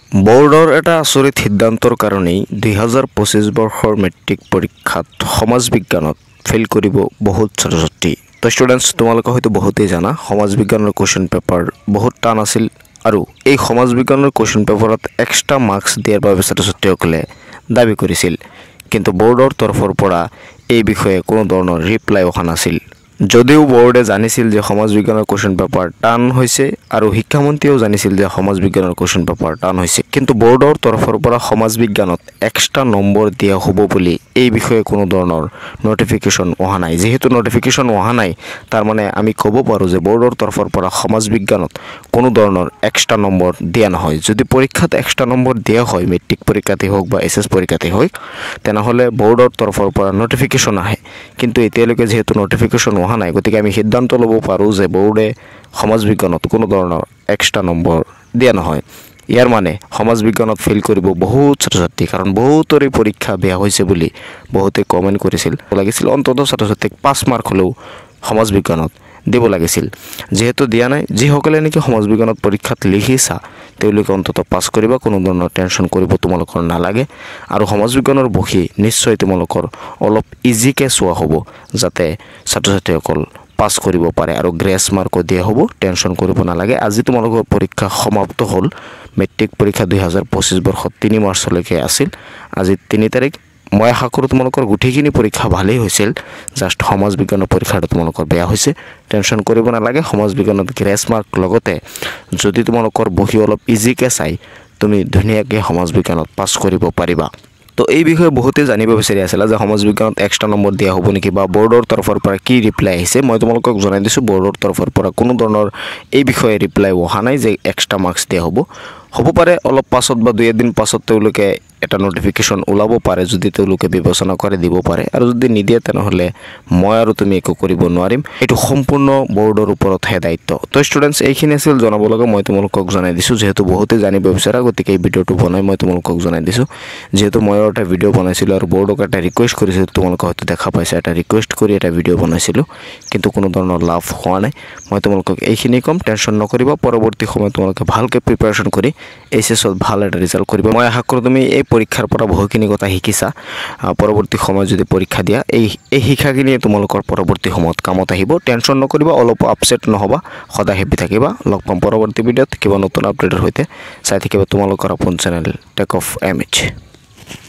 বোৰ্ডৰ এটা আচৰিত সিদ্ধান্তৰ কাৰণেই 2025 বৰ্ষৰ মেট্ৰিক পৰীক্ষাত সমাজ বিজ্ঞানত ফেইল কৰিব বহুত ছাত্ৰ-ছাত্ৰী। তো ষ্টুডেণ্টছ, তোমালোকে হয়তো বহুতেই জানা সমাজ বিজ্ঞানৰ কুৱেশ্যন পেপাৰ বহুত টান আছিল আৰু এই সমাজ বিজ্ঞানৰ কুৱেশ্যন পেপাৰত এক্সট্ৰা মাৰ্কছ দিয়াৰ বাবে ছাত্ৰ-ছাত্ৰীসকলে দাবী কৰিছিল, কিন্তু বোৰ্ডৰ তৰফৰ পৰা এই বিষয়ে কোনো ধৰণৰ ৰিপ্লাই অহা নাছিল। যদিও বোৰ্ডে জানিছিল যে সমাজ বিজ্ঞানৰ কুৱেশ্যন পেপাৰ টান হৈছে আৰু শিক্ষামন্ত্ৰীয়েও জানিছিল যে সমাজ বিজ্ঞানৰ কুৱেশ্যন পেপাৰ টান হৈছে, কিন্তু বোৰ্ডৰ তৰফৰ পৰা সমাজ বিজ্ঞানত এক্সট্ৰা নম্বৰ দিয়া হ'ব বুলি এই বিষয়ে কোনো ধৰণৰ নটিফিকেশ্যন অহা নাই। যেহেতু নটিফিকেশ্যন অহা নাই, তাৰ মানে আমি ক'ব পাৰোঁ যে বোৰ্ডৰ তৰফৰ পৰা সমাজ বিজ্ঞানত কোনো ধৰণৰ এক্সট্ৰা নম্বৰ দিয়া নহয়। যদি পৰীক্ষাত এক্সট্ৰা নম্বৰ দিয়া হয়, মেট্ৰিক পৰীক্ষাতেই হওক বা HS পৰীক্ষাতেই হওক, তেনেহ'লে বোৰ্ডৰ তৰফৰ পৰা নটিফিকেশ্যন আহে, কিন্তু এতিয়ালৈকে যিহেতু নটিফিকেশ্যন অহা নাই, গতিকে আমি সিদ্ধান্ত ল'ব পাৰোঁ যে বোৰ্ডে সমাজ বিজ্ঞানত কোনো ধৰণৰ এক্সট্ৰা নম্বৰ দিয়া নহয়। ইয়াৰ মানে সমাজ বিজ্ঞানত ফেইল কৰিব বহুত ছাত্ৰ-ছাত্ৰী, কাৰণ বহুতৰে পৰীক্ষা বেয়া হৈছে বুলি বহুতে কমেণ্ট কৰিছিল। লাগিছিল অন্ততঃ ছাত্ৰ-ছাত্ৰীক 5 মাৰ্ক হ'লেও সমাজ বিজ্ঞানত দিব লাগিছিল। যিহেতু দিয়া নাই, যিসকলে নেকি সমাজ বিজ্ঞানত পৰীক্ষাত লিখিছা তেওঁলোকে অন্ততঃ পাছ কৰিবা, কোনো ধৰণৰ টেনশ্যন কৰিব তোমালোকৰ নালাগে। আৰু সমাজ বিজ্ঞানৰ বহি নিশ্চয় তোমালোকৰ অলপ ইজিকৈ চোৱা হ'ব, যাতে ছাত্ৰ-ছাত্ৰীসকল পাছ কৰিব পাৰে আৰু গ্ৰেছ মাৰ্কো দিয়া হ'ব, টেনশ্যন কৰিব নালাগে। আজি তোমালোকৰ পৰীক্ষা সমাপ্ত হ'ল। মেট্ৰিক পৰীক্ষা 2025 বৰ্ষত 3 মাৰ্চলৈকে আছিল, আজি 3 তাৰিখ। মই আশা কৰোঁ তোমালোকৰ গোটেইখিনি পৰীক্ষা ভালেই হৈছিল, জাষ্ট সমাজ বিজ্ঞানৰ পৰীক্ষাটো তোমালোকৰ বেয়া হৈছে, টেনশ্যন কৰিব নালাগে। সমাজ বিজ্ঞানত গ্ৰেছ মাৰ্ক লগতে যদি তোমালোকৰ বহি অলপ ইজিকৈ চাই তুমি ধুনীয়াকৈ সমাজ বিজ্ঞানত পাছ কৰিব পাৰিবা। তো এই বিষয়ে বহুতে জানিব বিচাৰি আছিলে যে সমাজ বিজ্ঞানত এক্সট্ৰা নম্বৰ দিয়া হ'ব নেকি বা বোৰ্ডৰ তৰফৰ পৰা কি ৰিপ্লাই আহিছে। মই তোমালোকক জনাই দিছোঁ, বোৰ্ডৰ তৰফৰ পৰা কোনো ধৰণৰ এই বিষয়ে ৰিপ্লাই অহা নাই যে এক্সট্ৰা মাৰ্কছ দিয়া হ'ব পাৰে। অলপ পাছত বা 2 এদিন পাছত তেওঁলোকে এটা নটিফিকেশ্যন ওলাব পাৰে, যদি তেওঁলোকে বিবেচনা কৰে দিব পাৰে, আৰু যদি নিদিয়ে তেনেহ'লে মই আৰু তুমি একো কৰিব নোৱাৰিম। এইটো সম্পূৰ্ণ বোৰ্ডৰ ওপৰতহে দায়িত্ব। তো ষ্টুডেণ্টছ, এইখিনি আছিল জনাব লগা, মই তোমালোকক জনাই দিছোঁ। যিহেতু বহুতে জানিব বিচাৰা, গতিকে এই ভিডিঅ'টো বনাই মই তোমালোকক জনাই দিছোঁ। যিহেতু মই এটা ভিডিঅ' বনাইছিলোঁ আৰু বোৰ্ডক এটা ৰিকুৱেষ্ট কৰিছিলোঁ, তোমালোকে হয়তো দেখা পাইছা, এটা ৰিকুৱেষ্ট কৰি এটা ভিডিঅ' বনাইছিলোঁ, কিন্তু কোনো ধৰণৰ লাভ হোৱা নাই। মই তোমালোকক এইখিনি ক'ম, টেনশ্যন নকৰিবা। পৰৱৰ্তী সময়ত তোমালোকে ভালকৈ প্ৰিপাৰেশ্যন কৰি HS-ত ভাল এটা ৰিজাল্ট কৰিবা। মই আশা কৰোঁ তুমি এই পৰীক্ষাৰ পৰা বহুখিনি কথা শিকিছা। পৰৱৰ্তী সময়ত যদি পৰীক্ষা দিয়া, এই শিক্ষাখিনিয়ে তোমালোকৰ পৰৱৰ্তী সময়ত কামত আহিব। টেনশ্যন নকৰিবা, অলপ আপছেট নহ'বা, সদায় হেপী থাকিবা। লগ পাম পৰৱৰ্তী ভিডিঅ'ত কিবা নতুন আপডেটৰ সৈতে। চাই থাকিবা তোমালোকৰ আপোন চেনেল টেক অফ MH।